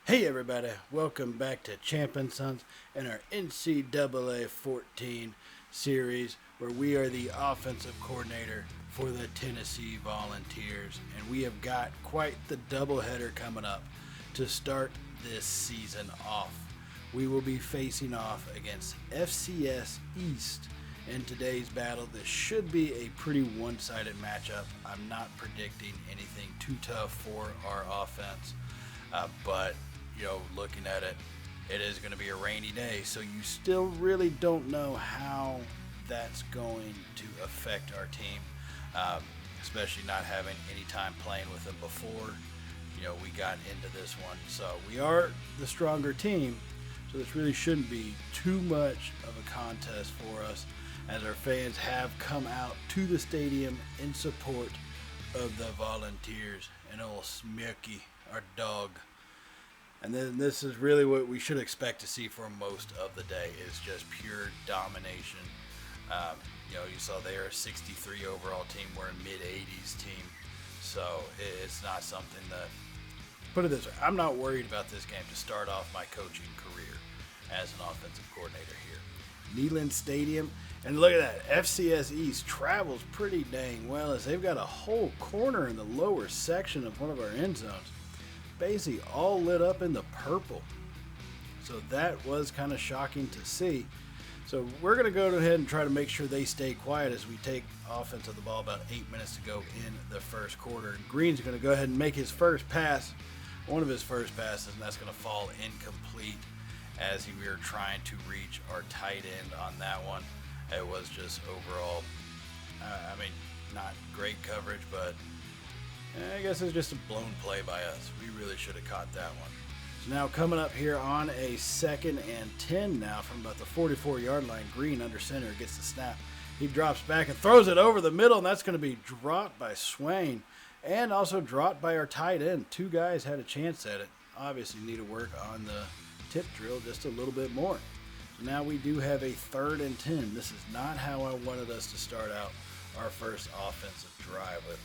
Hey everybody, welcome back to Champ and Sons and our NCAA 14 series where we are the offensive coordinator for the Tennessee Volunteers, and we have got quite the doubleheader coming up to start this season off. We will be facing off against FCS East in today's battle. This should be a pretty one-sided matchup. I'm not predicting anything too tough for our offense, but looking at it, it is going to be a rainy day, so you still really don't know how that's going to affect our team, especially not having any time playing with them before. We got into this one, so we are the stronger team, so this really shouldn't be too much of a contest for us, as our fans have come out to the stadium in support of the Volunteers and old Smirky, our dog. And then this is really what we should expect to see for most of the day, is just pure domination. You saw they're a 63 overall team. We're a mid-80s team. So it's not something that, put it this way, I'm not worried about this game to start off my coaching career as an offensive coordinator here. Neyland Stadium, and look at that, FCS East travels pretty dang well, as they've got a whole corner in the lower section of one of our end zones, basically all lit up in the purple. So that was kind of shocking to see. So we're going to go ahead and try to make sure they stay quiet as we take offense of the ball about 8 minutes to go in the first quarter. And Green's going to go ahead and make his first pass, one of his first passes, and that's going to fall incomplete as we were trying to reach our tight end on that one. It was just overall, not great coverage, but I guess it's just a blown play by us. We really should have caught that one. So now coming up here on a 2nd and 10 now from about the 44-yard line. Green under center gets the snap. He drops back and throws it over the middle, and that's going to be dropped by Swain and also dropped by our tight end. Two guys had a chance at it. Obviously need to work on the tip drill just a little bit more. So now we do have a 3rd and 10. This is not how I wanted us to start out our first offensive drive with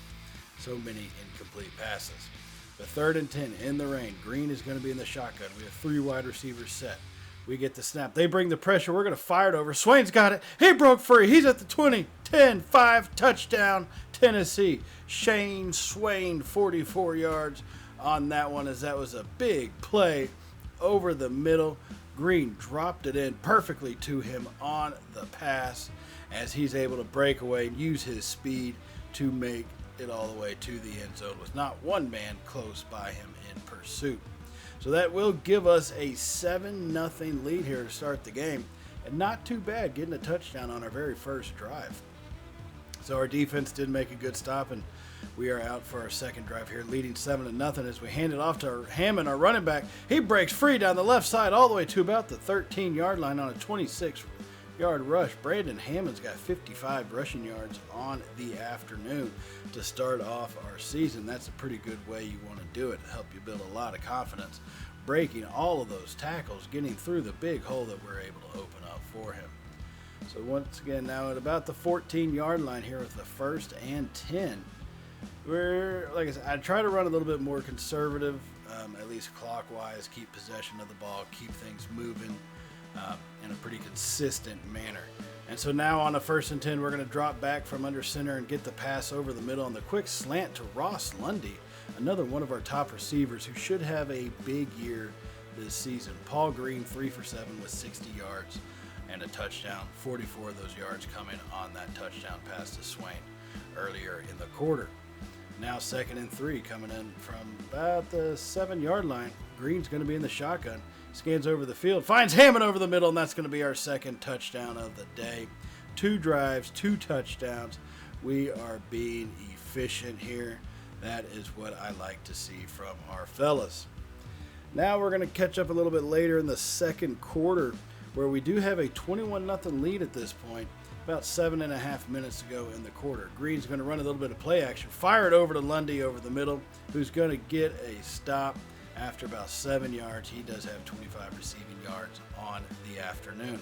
so many incomplete passes. The 3rd and 10 in the rain. Green is going to be in the shotgun. We have 3 wide receivers set. We get the snap. They bring the pressure. We're going to fire it over. Swain's got it. He broke free. He's at the 20, 10, 5, touchdown, Tennessee. Shane Swain, 44 yards on that one, as that was a big play over the middle. Green dropped it in perfectly to him on the pass, as he's able to break away and use his speed to make it all the way to the end zone with not one man close by him in pursuit. So that will give us a 7-0 lead here to start the game, and not too bad getting a touchdown on our very first drive. So our defense did make a good stop, and we are out for our second drive here, leading 7-0 as we hand it off to Hammond, our running back. He breaks free down the left side all the way to about the 13-yard line on a 26-yard rush. Brandon Hammond's got 55 rushing yards on the afternoon to start off our season. That's a pretty good way you want to do it to help you build a lot of confidence, breaking all of those tackles, getting through the big hole that we're able to open up for him. So once again, now at about the 14-yard line here with the 1st and 10. Like I said, I try to run a little bit more conservative, at least clockwise, keep possession of the ball, keep things moving in a pretty consistent manner. And so now on the 1st and 10, we're going to drop back from under center and get the pass over the middle on the quick slant to Ross Lundy, another one of our top receivers who should have a big year this season. Paul Green, 3 for 7 with 60 yards and a touchdown, 44 of those yards coming on that touchdown pass to Swain earlier in the quarter. Now 2nd and 3 coming in from about the 7-yard line. Green's going to be in the shotgun. Scans over the field, finds Hammond over the middle, and that's going to be our 2nd touchdown of the day. 2 drives, 2 touchdowns. We are being efficient here. That is what I like to see from our fellas. Now we're going to catch up a little bit later in the second quarter, where we do have a 21-0 lead at this point. About 7.5 minutes to go in the quarter. Green's going to run a little bit of play action, fire it over to Lundy over the middle, who's going to get a stop after about 7 yards. He does have 25 receiving yards on the afternoon.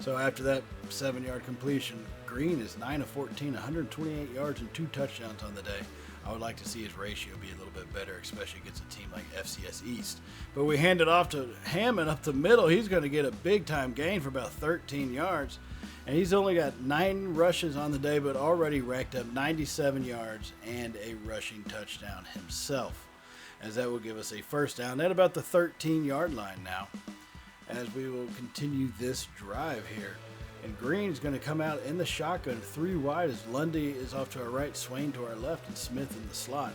So after that 7-yard completion, Green is 9 of 14, 128 yards and 2 touchdowns on the day. I would like to see his ratio be a little bit better, especially against a team like FCS East. But we hand it off to Hammond up the middle. He's going to get a big-time gain for about 13 yards. And he's only got 9 rushes on the day, but already racked up 97 yards and a rushing touchdown himself, as that will give us a first down at about the 13-yard line now, as we will continue this drive here. And Green's going to come out in the shotgun 3 wide as Lundy is off to our right, Swain to our left, and Smith in the slot.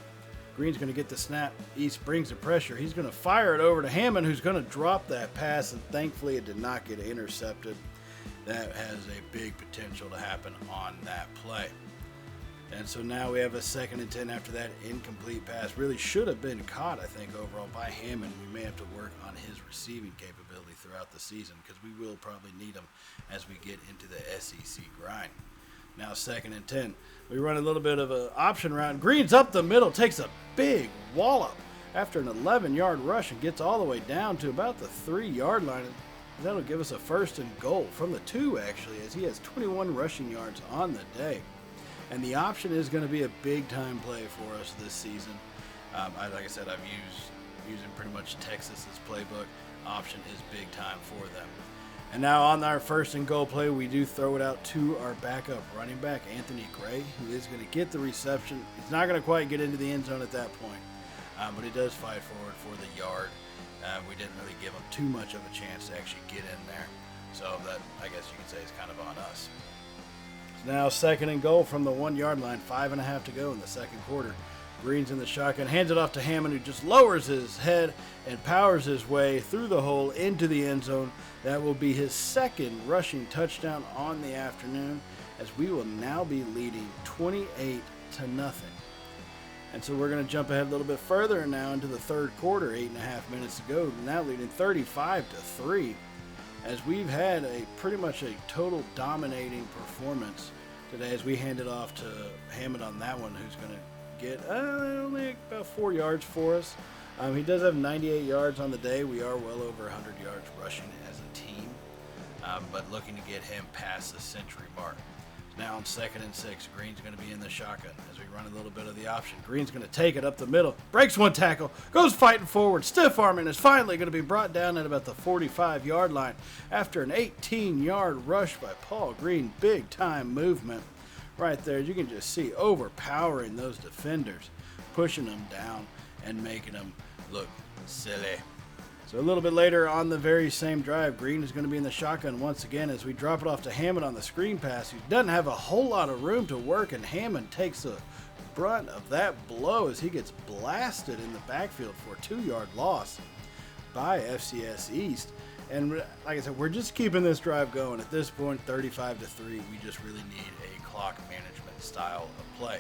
Green's going to get the snap. East brings the pressure. He's going to fire it over to Hammond, who's going to drop that pass, and thankfully it did not get intercepted. That has a big potential to happen on that play. And so now we have a 2nd and 10 after that incomplete pass. Really should have been caught, I think, overall by Hammond. We may have to work on his receiving capability throughout the season because we will probably need him as we get into the SEC grind. Now 2nd and 10. We run a little bit of an option route. Green's up the middle, takes a big wallop after an 11-yard rush and gets all the way down to about the 3-yard line. That'll give us a 1st and goal from the 2, actually, as he has 21 rushing yards on the day. And the option is going to be a big-time play for us this season. Like I said, I'm using pretty much Texas's playbook. Option is big time for them. And now on our 1st and goal play, we do throw it out to our backup running back, Anthony Gray, who is going to get the reception. He's not going to quite get into the end zone at that point, but he does fight forward for the yard. We didn't really give him too much of a chance to actually get in there. So that, I guess you could say, is kind of on us. So now 2nd and goal from the 1-yard line, 5.5 to go in the 2nd quarter. Green's in the shotgun, hands it off to Hammond, who just lowers his head and powers his way through the hole into the end zone. That will be his 2nd rushing touchdown on the afternoon, as we will now be leading 28-0. And so we're going to jump ahead a little bit further now into the 3rd quarter, 8.5 minutes to go, now leading 35-3, as we've had pretty much a total dominating performance today, as we hand it off to Hammond on that one, who's going to get only about 4 yards for us. He does have 98 yards on the day. We are well over 100 yards rushing as a team, but looking to get him past the century mark. Now on 2nd and 6, Green's going to be in the shotgun as we run a little bit of the option. Green's going to take it up the middle, breaks 1 tackle, goes fighting forward, stiff arm, and is finally going to be brought down at about the 45-yard line after an 18-yard rush by Paul Green. Big time movement right there. You can just see overpowering those defenders, pushing them down and making them look silly. So a little bit later on the very same drive, Green is going to be in the shotgun once again as we drop it off to Hammond on the screen pass, who doesn't have a whole lot of room to work, and Hammond takes the brunt of that blow as he gets blasted in the backfield for a 2-yard loss by FCS East. And like I said, we're just keeping this drive going. At this point, 35-3, we just really need a clock management style of play.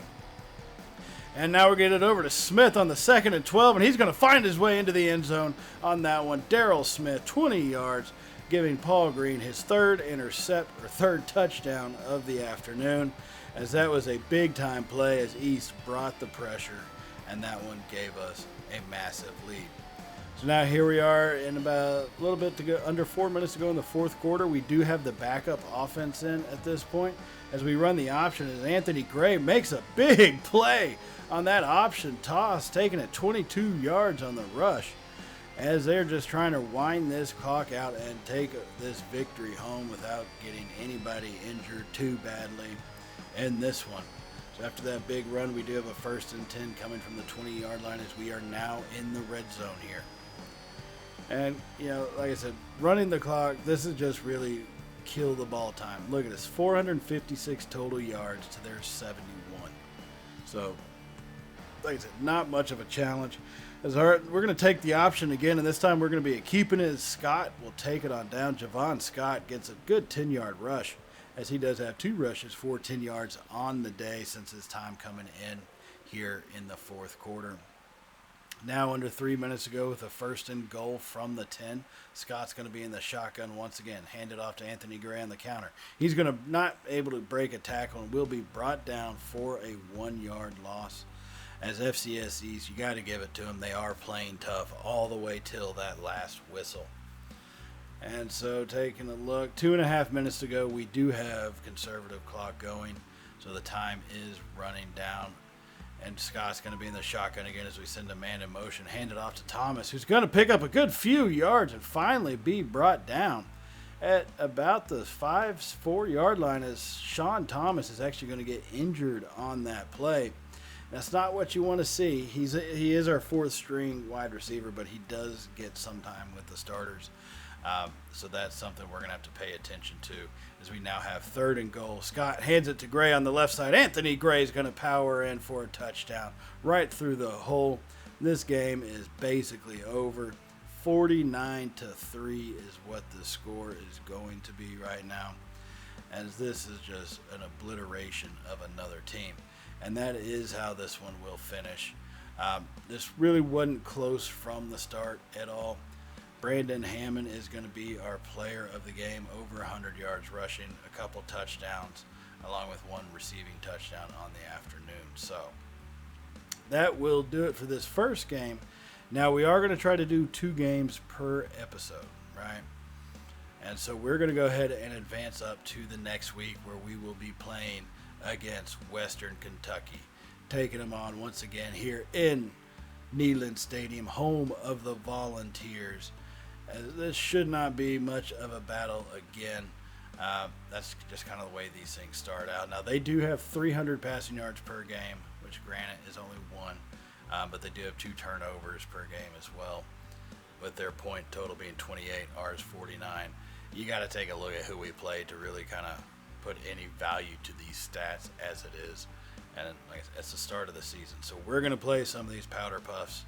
And now we're getting it over to Smith on the 2nd and 12, and he's going to find his way into the end zone on that one. Darrell Smith, 20 yards, giving Paul Green his 3rd touchdown of the afternoon, as that was a big-time play as East brought the pressure, and that one gave us a massive lead. So now here we are in about a little bit to go, under 4 minutes to go in the 4th quarter. We do have the backup offense in at this point as we run the option, as Anthony Gray makes a big play on that option toss, taking it 22 yards on the rush, as they're just trying to wind this clock out and take this victory home without getting anybody injured too badly in this one. So after that big run, we do have a 1st and 10 coming from the 20-yard line, as we are now in the red zone here. And, you know, like I said, running the clock, this is just really kill the ball time. Look at this, 456 total yards to their 71. So, like I said, not much of a challenge. We're going to take the option again, and this time we're going to be keeping it. Scott will take it on down. Javon Scott gets a good 10-yard rush, as he does have 2 rushes for 10 yards on the day since his time coming in here in the 4th quarter. Now under 3 minutes to go with a 1st and goal from the 10. Scott's going to be in the shotgun once again. Hand it off to Anthony Gray on the counter. He's going to not able to break a tackle and will be brought down for a 1-yard loss. As FCS East, you got to give it to them. They are playing tough all the way till that last whistle. And so taking a look, 2.5 minutes to go. We do have conservative clock going, so the time is running down. And Scott's going to be in the shotgun again as we send a man in motion. Hand it off to Thomas, who's going to pick up a good few yards and finally be brought down at about the 4-yard line, as Sean Thomas is actually going to get injured on that play. That's not what you want to see. He is our 4th-string wide receiver, but he does get some time with the starters. So that's something we're going to have to pay attention to as we now have 3rd and goal. Scott hands it to Gray on the left side. Anthony Gray is going to power in for a touchdown right through the hole. This game is basically over. 49-3 is what the score is going to be right now, as this is just an obliteration of another team. And that is how this one will finish. This really wasn't close from the start at all. Brandon Hammond is going to be our player of the game, over 100 yards rushing, a couple touchdowns, along with 1 receiving touchdown on the afternoon. So that will do it for this first game. Now we are going to try to do 2 games per episode, right? And so we're going to go ahead and advance up to the next week, where we will be playing against Western Kentucky, taking them on once again here in Neyland Stadium, home of the Volunteers. This should not be much of a battle again. That's just kind of the way these things start out. Now, they do have 300 passing yards per game, which granted is only 1, but they do have 2 turnovers per game as well, with their point total being 28, ours 49. You got to take a look at who we played to really kind of put any value to these stats as it is. And like I said, it's the start of the season, so we're going to play some of these powder puffs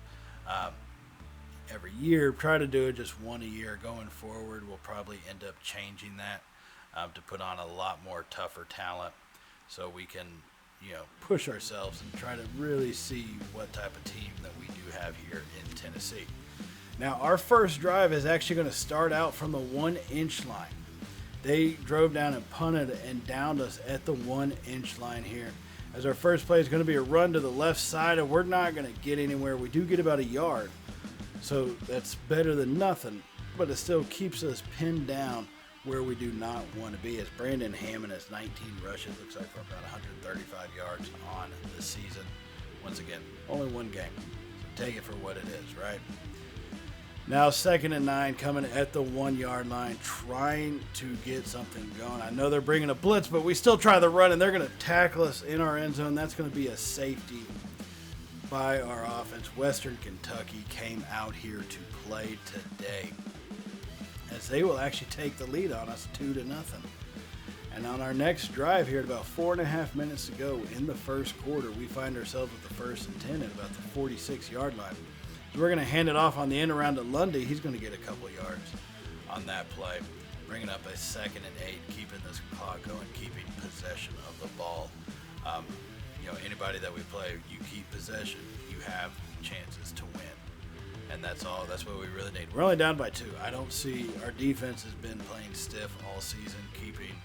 every year. Try to do it just 1 a year. Going forward, we'll probably end up changing that to put on a lot more tougher talent, so we can, push ourselves and try to really see what type of team that we do have here in Tennessee. Now, our first drive is actually going to start out from the 1-inch line. They drove down and punted and downed us at the 1-inch line here. As our first play is going to be a run to the left side, and we're not going to get anywhere. We do get about a yard, so that's better than nothing, but it still keeps us pinned down where we do not want to be, as Brandon Hammond has 19 rushes, looks like for about 135 yards on the season. Once again, only 1 game, so take it for what it is, right? Now 2nd and 9, coming at the 1-yard line, trying to get something going. I know they're bringing a blitz, but we still try the run, and they're going to tackle us in our end zone. That's going to be a safety by our offense. Western Kentucky came out here to play today, as they will actually take the lead on us 2-0. And on our next drive here, at about 4.5 minutes to go in the first quarter, we find ourselves with the 1st and 10 at about the 46-yard line. So we're going to hand it off on the end around to Lundy. He's going to get a couple yards on that play, bringing up a 2nd and 8, keeping this clock going, keeping possession of the ball. Anybody that we play, you keep possession, you have chances to win. And that's all. That's what we really need. We're only down by 2. I don't see our defense has been playing stiff all season, keeping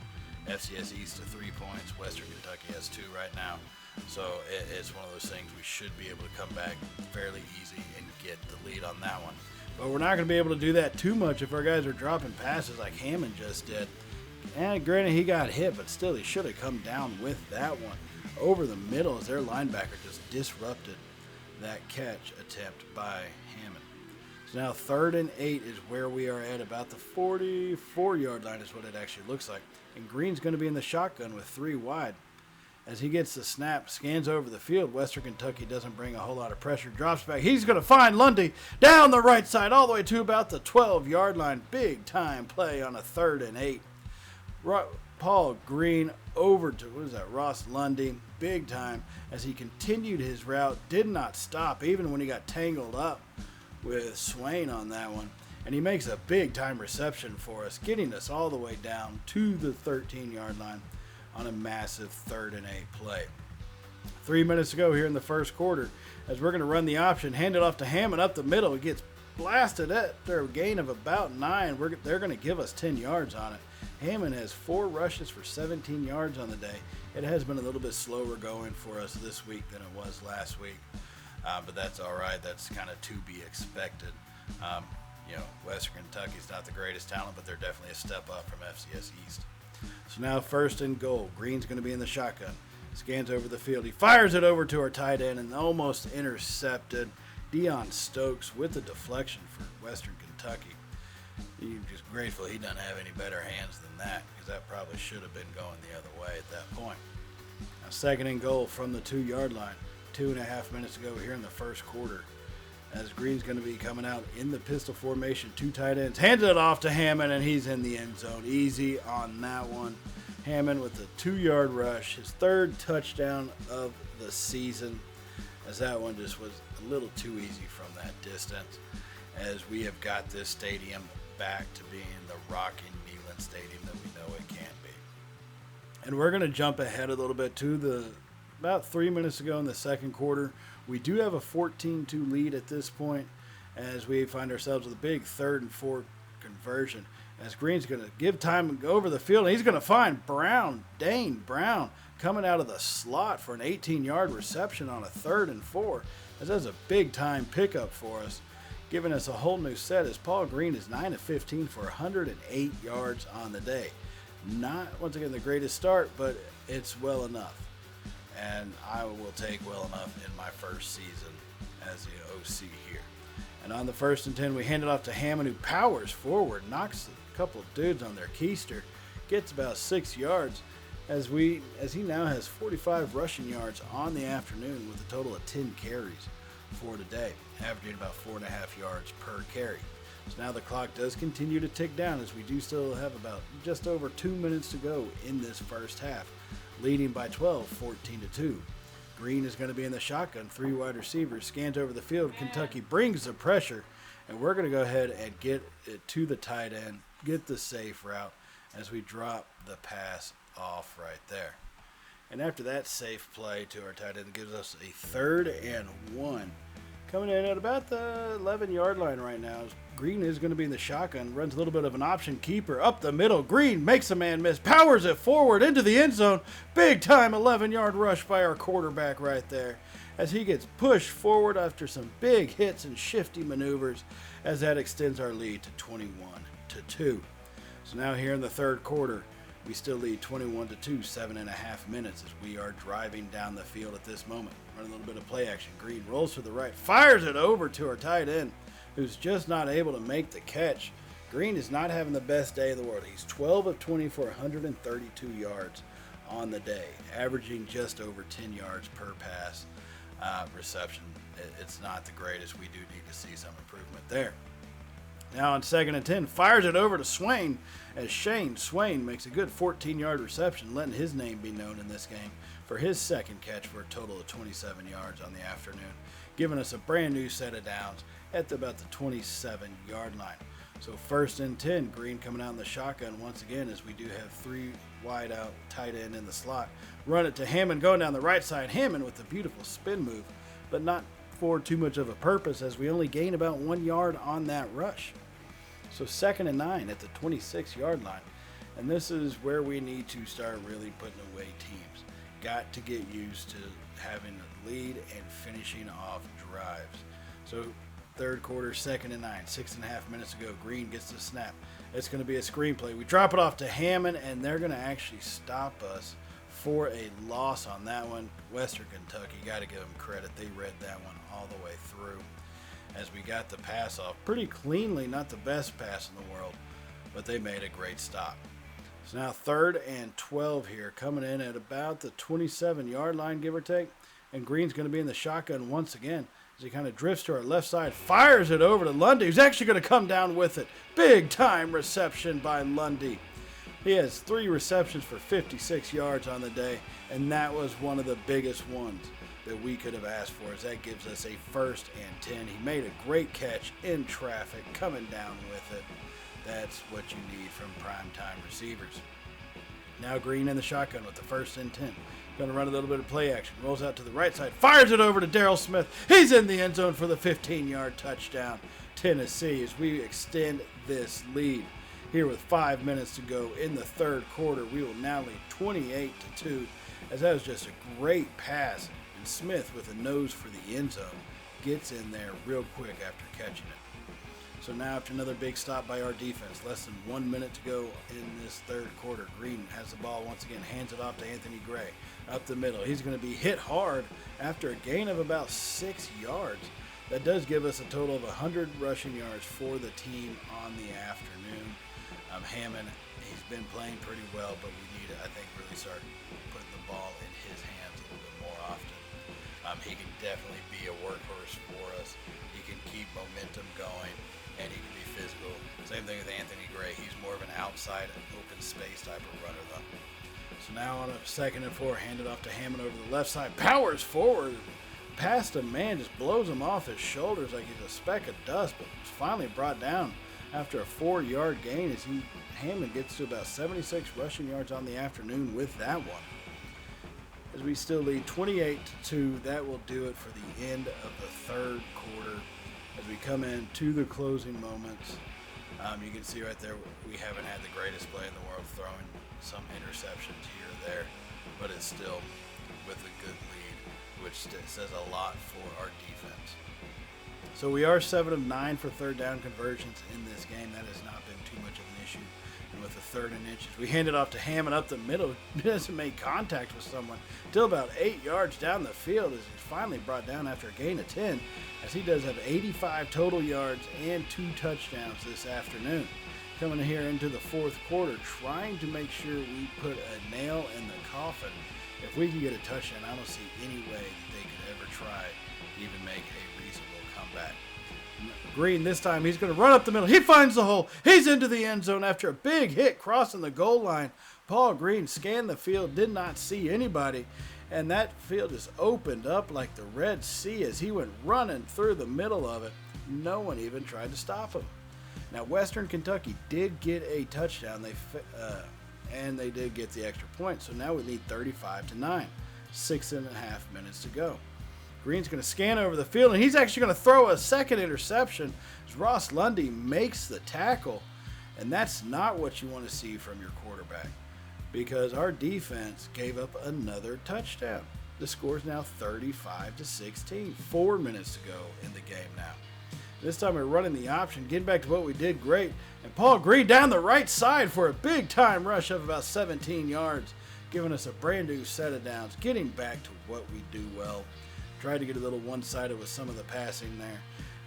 FCS East to 3 points. Western Kentucky has 2 right now. So it's one of those things we should be able to come back fairly easy and get the lead on that one. But we're not going to be able to do that too much if our guys are dropping passes like Hammond just did. And granted, he got hit, but still he should have come down with that one over the middle, as their linebacker just disrupted that catch attempt by Hammond. So now 3rd and 8 is where we are at, about the 44-yard line is what it actually looks like. And Green's going to be in the shotgun with 3 wide. As he gets the snap, scans over the field, Western Kentucky doesn't bring a whole lot of pressure, drops back. He's going to find Lundy down the right side all the way to about the 12-yard line. Big time play on a 3rd and 8. Paul Green over to, Ross Lundy, big time, as he continued his route, did not stop, even when he got tangled up with Swain on that one. And he makes a big time reception for us, getting us all the way down to the 13-yard line on a massive 3rd and 8 play. 3 minutes to go here in the first quarter, as we're going to run the option, hand it off to Hammond up the middle. It gets blasted at their gain of about 9. They're going to give us 10 yards on it. Hammond has 4 rushes for 17 yards on the day. It has been a little bit slower going for us this week than it was last week, but that's all right. That's kind of to be expected. Western Kentucky's not the greatest talent, but they're definitely a step up from FCS East. So now 1st and goal. Green's going to be in the shotgun. Scans over the field. He fires it over to our tight end and almost intercepted. Deion Stokes with the deflection for Western Kentucky. You're just grateful he doesn't have any better hands than that, because that probably should have been going the other way at that point. Now, 2nd and goal from the 2-yard line. 2.5 minutes ago here in the first quarter. As Green's going to be coming out in the pistol formation. 2 tight ends. Hands it off to Hammond, and he's in the end zone. Easy on that one. Hammond with a 2-yard rush. His 3rd touchdown of the season. As that one just was a little too easy from that distance. As we have got this stadium back to being the rocking Neyland Stadium that we know it can be. And we're going to jump ahead a little bit to about 3 minutes ago in the second quarter. We do have a 14-2 lead at this point, as we find ourselves with a big 3rd and 4 conversion. As Green's going to give time and go over the field, and he's going to find Dane Brown, coming out of the slot for an 18-yard reception on a 3rd and 4. As that's a big-time pickup for us, giving us a whole new set, as Paul Green is 9 of 15 for 108 yards on the day. Not, once again, the greatest start, but it's well enough. And I will take well enough in my first season as the OC here. And on the 1st and 10, we hand it off to Hammond, who powers forward, knocks a couple of dudes on their keister, gets about 6 yards, as he now has 45 rushing yards on the afternoon with a total of 10 carries for today, averaging about 4.5 yards per carry. So now the clock does continue to tick down, as we do still have about just over 2 minutes to go in this first half, leading by 12, 14-2. Green is going to be in the shotgun, 3 wide receivers, scans over the field. Kentucky brings the pressure, and we're going to go ahead and get it to the tight end, get the safe route, as we drop the pass off right there. And after that safe play to our tight end, it gives us a 3rd and 1. Coming in at about the 11-yard line right now. Green is going to be in the shotgun, runs a little bit of an option keeper up the middle. Green makes a man miss, powers it forward into the end zone. Big time 11-yard rush by our quarterback right there, as he gets pushed forward after some big hits and shifty maneuvers, as that extends our lead to 21-2. So now here in the 3rd quarter, we still lead 21-2, 7.5 minutes, as we are driving down the field at this moment. Running a little bit of play action. Green rolls to the right, fires it over to our tight end, who's just not able to make the catch. Green is not having the best day in the world. He's 12 of 20 for 132 yards on the day, averaging just over 10 yards per pass reception. It's not the greatest. We do need to see some improvement there. Now on 2nd and 10, fires it over to Swain, as Shane Swain makes a good 14-yard reception, letting his name be known in this game for his 2nd catch for a total of 27 yards on the afternoon, giving us a brand new set of downs at about the 27-yard line. So 1st and 10, Green coming out in the shotgun once again, as we do have 3 wide out tight end in the slot. Run it to Hammond going down the right side. Hammond with a beautiful spin move, but not for too much of a purpose, as we only gain about 1 yard on that rush. So 2nd and 9 at the 26-yard line. And this is where we need to start really putting away teams. Got to get used to having a lead and finishing off drives. So 3rd quarter, 2nd and 9, 6.5 minutes ago, Green gets the snap. It's going to be a screenplay. We drop it off to Hammond, and they're going to actually stop us for a loss on that one. Western Kentucky, got to give them credit. They read that one all the way through, as we got the pass off pretty cleanly. Not the best pass in the world, but they made a great stop. So now 3rd and 12 here, coming in at about the 27-yard line, give or take. And Green's going to be in the shotgun once again, as he kind of drifts to our left side, fires it over to Lundy, who's actually going to come down with it. Big time reception by Lundy. He has 3 receptions for 56 yards on the day, and that was one of the biggest ones that we could have asked for, as that gives us a 1st and 10. He made a great catch in traffic, coming down with it. That's what you need from primetime receivers. Now Green in the shotgun with the 1st and 10. Going to run a little bit of play action. Rolls out to the right side. Fires it over to Darrell Smith. He's in the end zone for the 15-yard touchdown. Tennessee, as we extend this lead. Here with 5 minutes to go in the 3rd quarter, we will now lead 28-2, as that was just a great pass. And Smith, with a nose for the end zone, gets in there real quick after catching it. So now after another big stop by our defense, less than 1 minute to go in this third quarter, Green has the ball once again, hands it off to Anthony Gray up the middle. He's going to be hit hard after a gain of about 6 yards. That does give us a total of 100 rushing yards for the team on the afternoon. Hammond, he's been playing pretty well, but we need to, I think, really start putting the ball in his hands a little bit more often. He can definitely be a workhorse for us. He can keep momentum going, and he can be physical. Same thing with Anthony Gray. He's more of an outside open space type of runner, though. So now on a 2nd and 4, hand it off to Hammond over the left side. Powers forward. Past a man, just blows him off his shoulders like he's a speck of dust, but was finally brought down after a 4-yard gain as Hammond gets to about 76 rushing yards on the afternoon with that one. As we still lead 28-2, that will do it for the end of the third quarter. As we come in to the closing moments, you can see right there we haven't had the greatest play in the world, throwing some interceptions here or there, but it's still with a good lead, which says a lot for our defense. So we are 7 of 9 for third down conversions in this game. That has not been too much of an issue. And with the 3rd and inches, we hand it off to Hammond up the middle. He doesn't make contact with someone till about 8 yards down the field as he's finally brought down after a gain of 10, as he does have 85 total yards and 2 touchdowns this afternoon. Coming here into the fourth quarter, trying to make sure we put a nail in the coffin. If we can get a touchdown, I don't see any way that they could ever try to even make a reasonable comeback. Green this time, he's going to run up the middle. He finds the hole. He's into the end zone after a big hit crossing the goal line. Paul Green scanned the field, did not see anybody, and that field just opened up like the Red Sea as he went running through the middle of it. No one even tried to stop him. Now, Western Kentucky did get a touchdown, and they did get the extra point, so now we need 35-9, 6.5 minutes to go. Green's going to scan over the field, and he's actually going to throw a second interception as Ross Lundy makes the tackle. And that's not what you want to see from your quarterback, because our defense gave up another touchdown. The score is now 35-16, 4 minutes to go in the game now. This time we're running the option, getting back to what we did great. And Paul Green down the right side for a big-time rush of about 17 yards, giving us a brand-new set of downs, getting back to what we do well. Tried to get a little one-sided with some of the passing there,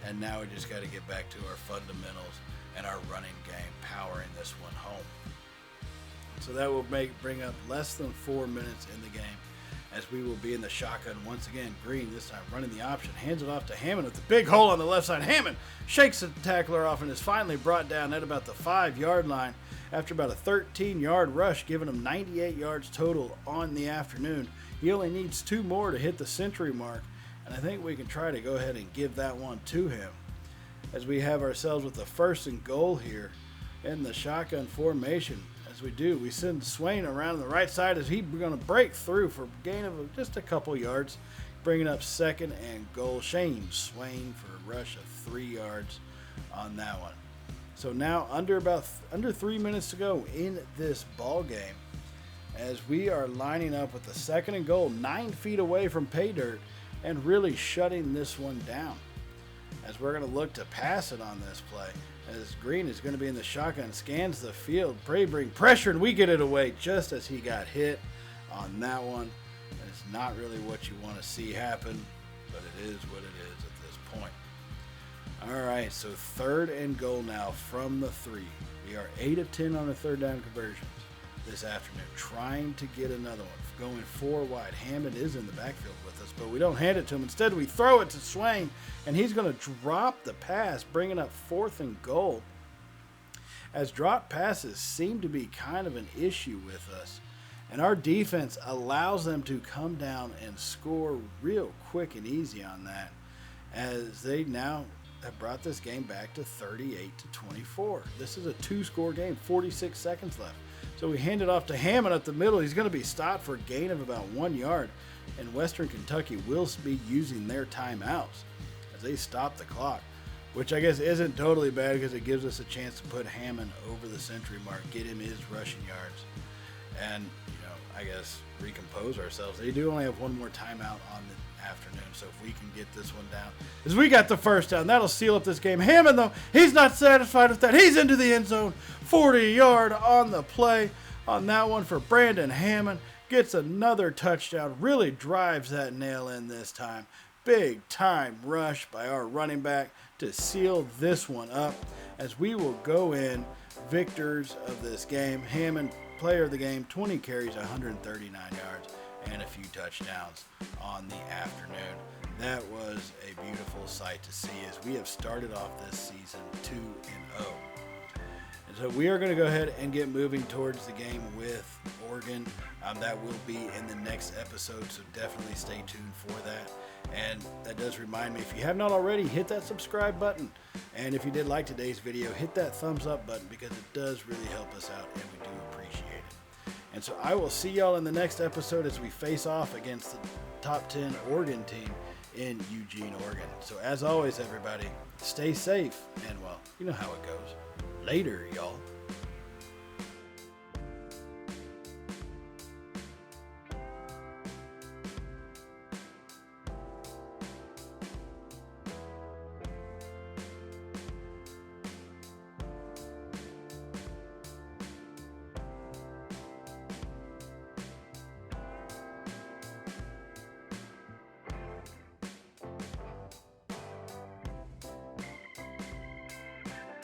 and now we just got to get back to our fundamentals and our running game, powering this one home. So that will bring up less than 4 minutes in the game, as we will be in the shotgun once again. Green this time running the option, hands it off to Hammond with the big hole on the left side. Hammond shakes the tackler off and is finally brought down at about the 5-yard line after about a 13-yard rush, giving him 98 yards total on the afternoon. He only needs 2 more to hit the century mark, and I think we can try to go ahead and give that one to him, as we have ourselves with the 1st and goal here in the shotgun formation. As we do, we send Swain around the right side as he's going to break through for a gain of just a couple yards, bringing up 2nd and goal. Shane Swain for a rush of 3 yards on that one. So now under 3 minutes to go in this ball game, as we are lining up with the 2nd and goal, 9 feet away from pay dirt, and really shutting this one down. As we're going to look to pass it on this play, as Green is going to be in the shotgun, scans the field, bring pressure, and we get it away just as he got hit on that one. And it's not really what you want to see happen, but it is what it is at this point. All right, so 3rd and goal now from the 3. We are 8 of 10 on the 3rd down conversions this afternoon, trying to get another one. Going 4 wide. Hammond is in the backfield with us, but we don't hand it to him. Instead, we throw it to Swain, and he's going to drop the pass, bringing up 4th and goal. As drop passes seem to be kind of an issue with us, and our defense allows them to come down and score real quick and easy on that, as they now have brought this game back to 38-24. This is a 2-score game, 46 seconds left. So we hand it off to Hammond up the middle. He's going to be stopped for a gain of about 1 yard, and Western Kentucky will be using their timeouts as they stop the clock, which I guess isn't totally bad because it gives us a chance to put Hammond over the century mark, get him his rushing yards. And, I guess, recompose ourselves. They do only have one more timeout on the afternoon, so if we can get this one down, as we got the first down, that'll seal up this game. Hammond, though, he's not satisfied with that. He's into the end zone, 40-yard on the play on that one for Brandon Hammond. Gets another touchdown, really drives that nail in this time. Big time rush by our running back to seal this one up, as we will go in victors of this game. Hammond, player of the game, 20 carries, 139 yards, and a few touchdowns on the afternoon. That was a beautiful sight to see, as we have started off this season 2-0. And so we are going to go ahead and get moving towards the game with Oregon. That will be in the next episode, so definitely stay tuned for that. And that does remind me, if you have not already, hit that subscribe button. And if you did like today's video, hit that thumbs up button, because it does really help us out, and we do appreciate it. And so I will see y'all in the next episode as we face off against the top 10 Oregon team in Eugene, Oregon. So as always, everybody, stay safe, and well, you know how it goes. Later, y'all.